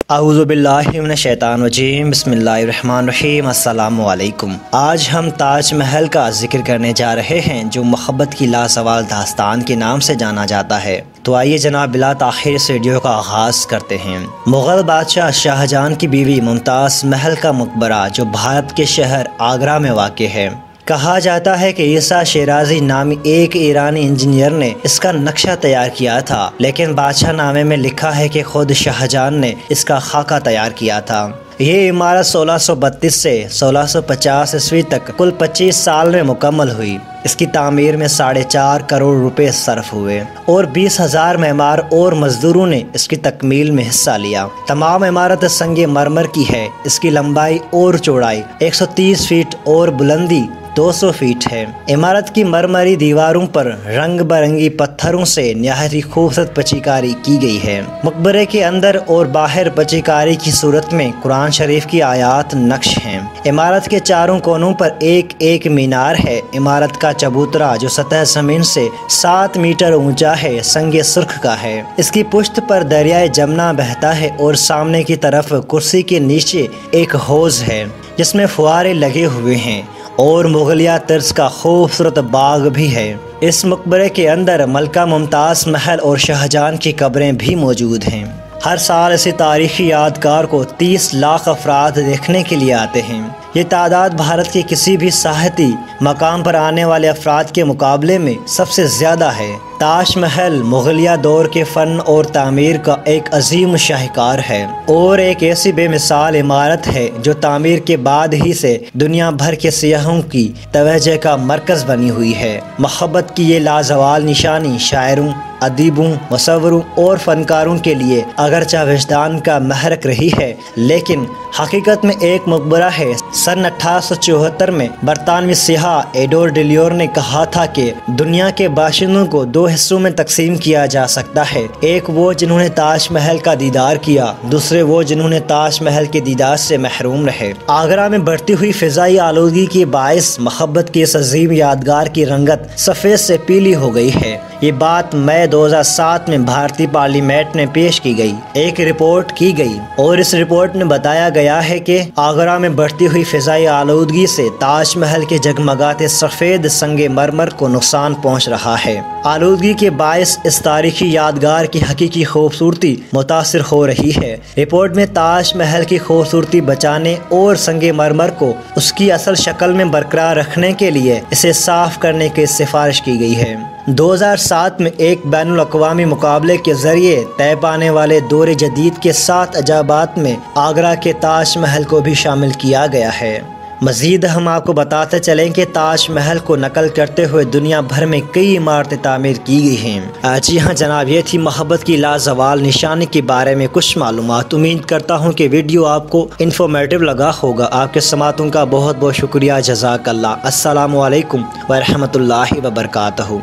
औज़ुबिल्लाहि मिनश्शैतानिर्रजीम बिस्मिल्लाहिर्रहमानिर्रहीम अस्सलामु अलैकुम। आज हम ताज महल का जिक्र करने जा रहे हैं जो मोहब्बत की लासवाल दास्तान के नाम से जाना जाता है। तो आइए जनाब बिला ताख़ीर इस वीडियो का आगाज़ करते हैं। मुग़ल बादशाह शाहजहां की बीवी मुमताज़ महल का मकबरा जो भारत के शहर आगरा में वाक़ है। कहा जाता है कि ईसा शिराजी नामी एक ईरानी इंजीनियर ने इसका नक्शा तैयार किया था, लेकिन बादशाह नामे में लिखा है कि खुद शाहजहां ने इसका खाका तैयार किया था। ये इमारत 1632 से 1650 ईस्वी तक कुल 25 साल में मुकम्मल हुई। इसकी तामीर में 4.5 करोड़ रुपए सर्फ हुए और 20,000 मेमार और मजदूरों ने इसकी तकमील में हिस्सा लिया। तमाम इमारत संगे मरमर की है। इसकी लंबाई और चौड़ाई 130 फीट और बुलंदी 200 फीट है। इमारत की मरमरी दीवारों पर रंग बिरंगी पत्थरों से नहायत ही खूबसूरत पच्चीकारी की गई है। मकबरे के अंदर और बाहर पच्चीकारी की सूरत में कुरान शरीफ की आयात नक्श हैं। इमारत के चारों कोनों पर एक एक मीनार है। इमारत का चबूतरा जो सतह जमीन से 7 मीटर ऊंचा है संगे सुर्ख का है। इसकी पुश्त पर दरियाए जमुना बहता है और सामने की तरफ कुर्सी के नीचे एक हौज है जिसमें फुआरे लगे हुए हैं और मुगलिया तर्ज का खूबसूरत बाग भी है। इस मकबरे के अंदर मलका मुमताज़ महल और शाहजहां की कब्रें भी मौजूद हैं। हर साल इसी तारीखी यादगार को 30 लाख अफराद देखने के लिए आते हैं। ये तादाद भारत के किसी भी साहती मकाम पर आने वाले अफराद के मुकाबले में सबसे ज़्यादा है। ताज महल मुगलिया दौर के फ़न और तामीर का एक अजीम शाहकार है और एक ऐसी बेमिसाल इमारत है जो तामीर के बाद ही से दुनिया भर के सियाहों की तवज्जो का मरकज़ बनी हुई है। मोहब्बत की ये लाजवाल निशानी शायरों, अदीबों, मुसव्विरों और फ़नकारों के लिए अगरचा विजदान का महरक रही है, लेकिन हकीकत में एक मकबरा है। सन 1874 में बरतानवी सियाह एडोर डिलियोर ने कहा था कि दुनिया के बाशिंदों को 2 हिस्सों में तकसीम किया जा सकता है। एक वो जिन्होंने ताज महल का दीदार किया, दूसरे वो जिन्होंने ताज महल के दीदार से महरूम रहे। आगरा में बढ़ती हुई फिजाई आलूगी के बायस मोहब्बत की इस अजीम यादगार की रंगत सफ़ेद से पीली हो गई है। ये बात मई 2007 में भारतीय पार्लियामेंट में पेश की गई। एक रिपोर्ट की गई और इस रिपोर्ट में बताया गया है कि आगरा में बढ़ती हुई फिजाई आलूदगी से ताज महल के जगमगाते सफ़ेद संगे मरमर को नुकसान पहुंच रहा है। आलूदगी के बायस इस तारीखी यादगार की हकीकी खूबसूरती मुतासिर हो रही है। रिपोर्ट में ताज महल की खूबसूरती बचाने और संगे मरमर को उसकी असल शक्ल में बरकरार रखने के लिए इसे साफ करने की सिफारिश की गई है। 2007 में एक बैनुल अक़वामी मुकाबले के जरिए तय पाने वाले दौरे जदीद के 7 अजाबात में आगरा के ताज महल को भी शामिल किया गया है। मज़ीद हम आपको बताते चलें कि ताज महल को नकल करते हुए दुनिया भर में कई इमारतें तामीर की गई हैं। जी हाँ जनाब, ये थी मोहब्बत की लाजवाल निशानी के बारे में कुछ मालूमात। उम्मीद करता हूँ कि वीडियो आपको इन्फॉर्मेटिव लगा होगा। आपके समातों का बहुत बहुत शुक्रिया। जज़ाकल्लाह। अस्सलामु अलैकुम व रहमतुल्लाहि व बरकातहू।